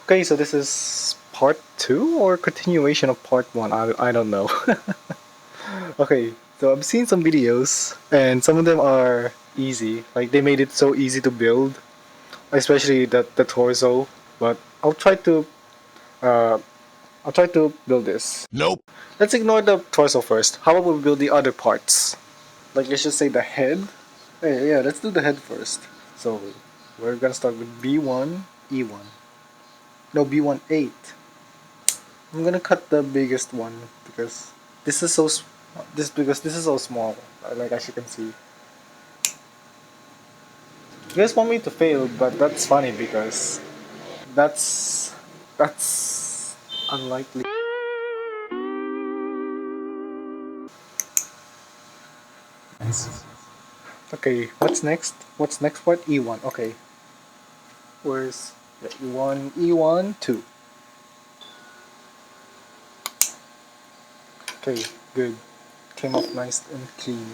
Okay, so this is part 2 or continuation of part 1? I don't know. Okay, so I've seen some videos and some of them are easy. Like they made it so easy to build, especially the torso. But uh I'll try to build this. Nope. Let's ignore the torso first. How about we build the other parts? Like let's just say the head. Hey, yeah, let's do the head first. So we're gonna start with B1, E1. No, B1 8. I'm gonna cut the biggest one because this is so this is so small. Like as you can see, you guys want me to fail, but that's funny because that's that's unlikely. Nice. Okay, what's next? What's next part? E1. Okay, where's the E1? E1 2. Okay, good. Came off nice and clean.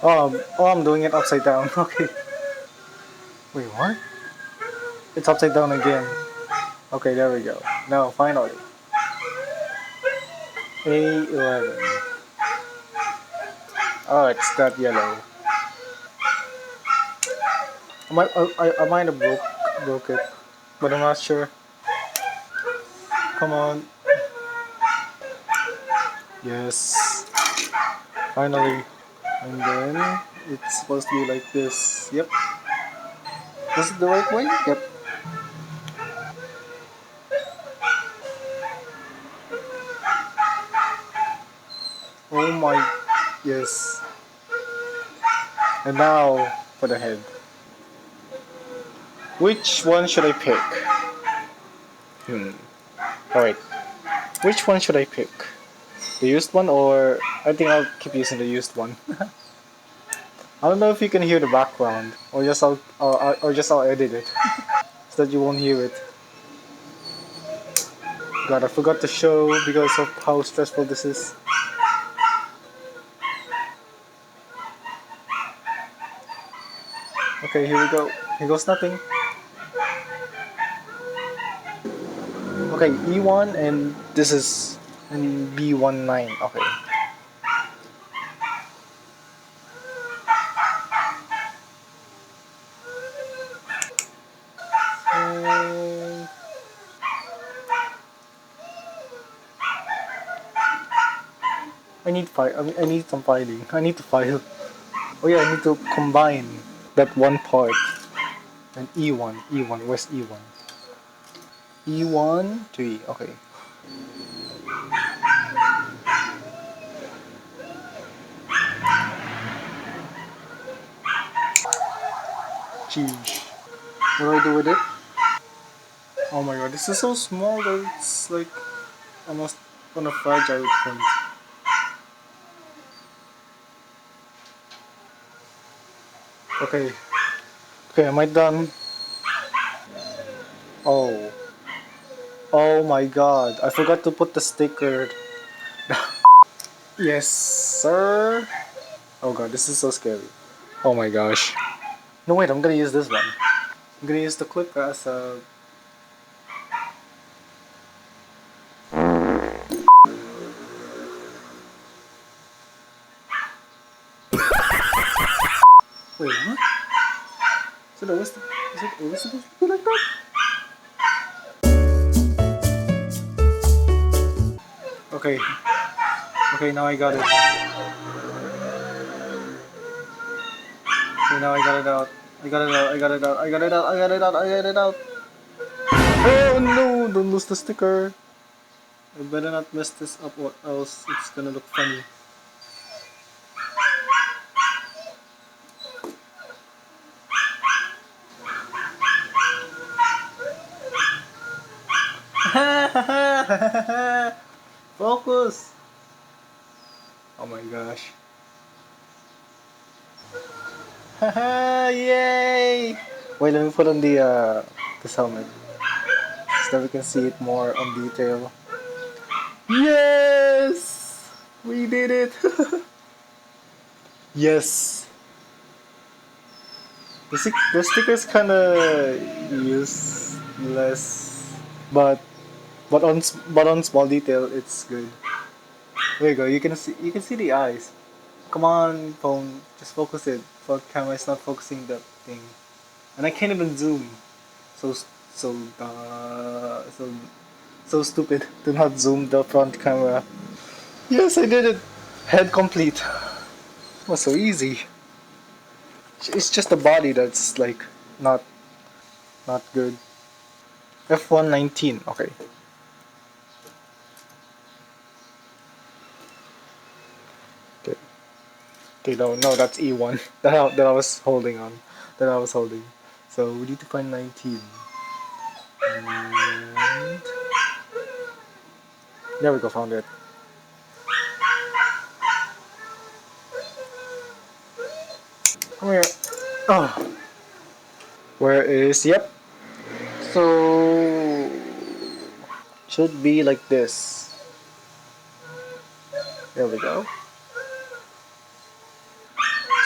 Oh, I'm doing it upside down. Okay. Wait, what? It's upside down again. Okay, there we go. Now, finally. A11. Oh, it's that yellow. I might have broke it, but I'm not sure. Come on. Yes. Finally. And then it's supposed to be like this. Yep. Is it the right way? Yep. Oh my. Yes. And now for the head. Which one should I pick? Alright. Which one should I pick? The used one or I think I'll keep using the used one. I don't know if you can hear the background or just I'll edit it so that you won't hear it. God, I forgot to show because of how stressful this is. Okay, here we go. Here goes nothing. Okay, E1 and this is and B19. Okay. And I need file. I need some filing. I need to file. Oh yeah, I need to combine that one part. And E1, E1. Where's E1? E1 3. Okay. Geez. What do I do with it? Oh my god, this is so small that it's like almost on a fragile point. Okay. Okay, am I done? Oh. Oh my god. I forgot to put the sticker. Yes, sir. Oh god, this is so scary. Oh my gosh. No, wait, I'm gonna use this one. I'm gonna use the clip as a. Wait, what? Is it always supposed to be like that? Okay. Okay, now I got it. Okay, now I got it out. I got it out. I got it out. I got it out. I got it out. I got it out. Oh no! Don't lose the sticker. I better not mess this up or else it's gonna look funny. Focus! Oh my gosh. Yay! Wait, let me put on the this helmet so that we can see it more on detail. Yes! We did it! Yes. The sticker's kind of useless, but but on small detail, it's good. There you go. You can see the eyes. Come on, phone. Just focus it. Phone camera is not focusing the thing, and I can't even zoom. So so so so stupid to not zoom the front camera. Yes, I did it. Head complete. It was so easy. It's just the body that's like not not good. F119. Okay. Okay. Okay. No, no, that's E1. That I was holding on. That I was holding. So we need to find 19. And there we go. Found it. Come here. Oh, where is? Yep. So should be like this. There we go.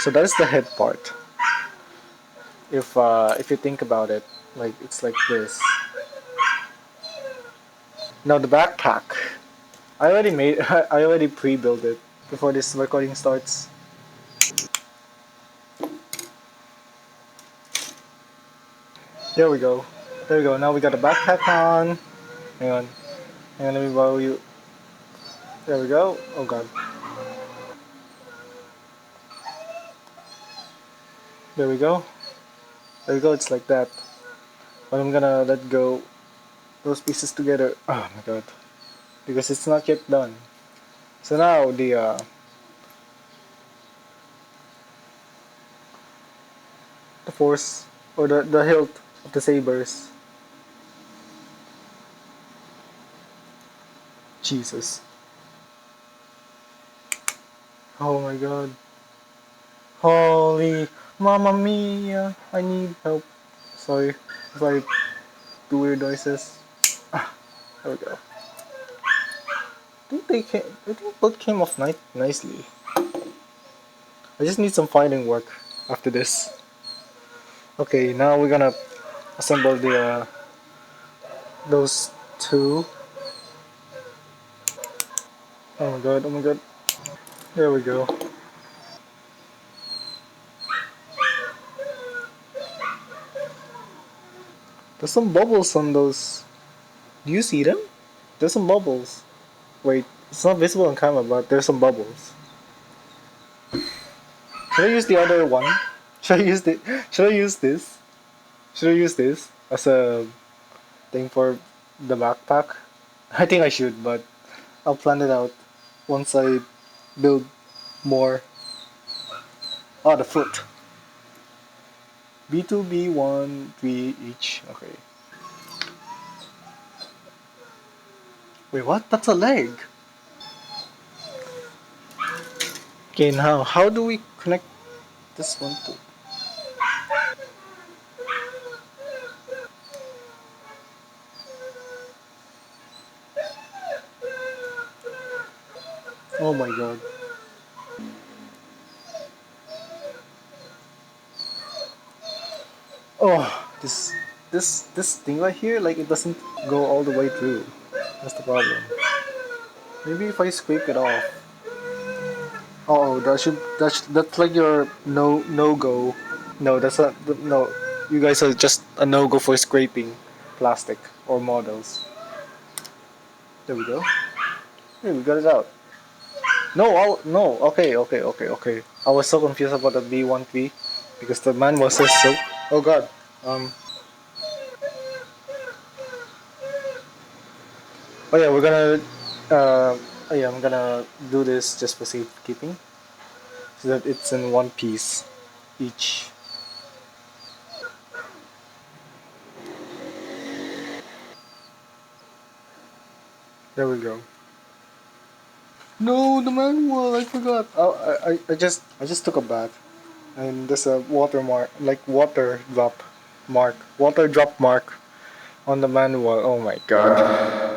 So that's the head part. If you think about it, like it's like this. Now the backpack. I already made. I already pre-built it before this recording starts. There we go. There we go. Now we got the backpack on. Hang on. Hang on. Let me borrow you. There we go. Oh god. There we go. There we go. It's like that. But I'm gonna let go those pieces together. Oh my god. Because it's not yet done. So now the force or the hilt of the sabers. Jesus. Oh my god. Holy Mamma Mia! I need help. Sorry if I do weird noises. Ah, there we go. I think both came off nicely. I just need some fighting work after this. Okay, now we're gonna assemble the those two. Oh my god! Oh my god! There we go. There's some bubbles on those. Do you see them? There's some bubbles. Wait, it's not visible on camera, but there's some bubbles. Should I use the other one? Should I use the? Should I use this? Should I use this as a thing for the backpack? I think I should, but I'll plan it out once I build more. Oh, the foot. B2, B1, 3 each. Okay. Wait, what? That's a leg. Okay, now how do we connect this one to? Oh my god. Oh, this thing right here, like it doesn't go all the way through. That's the problem. Maybe if I scrape it off. Oh, that's like your no go. No, that's not no. You guys are just a no go for scraping plastic or models. There we go. Hey, we got it out. No, no. Okay, okay, okay, okay. I was so confused about the B1P because the manual says so. Oh god. Um. Oh yeah, we're gonna. Oh yeah, I'm gonna do this just for safekeeping, so that it's in one piece each. There we go. No, the manual. I forgot. Oh, I just took a bath, and there's a water mark, like water drop mark on the manual. Oh my god.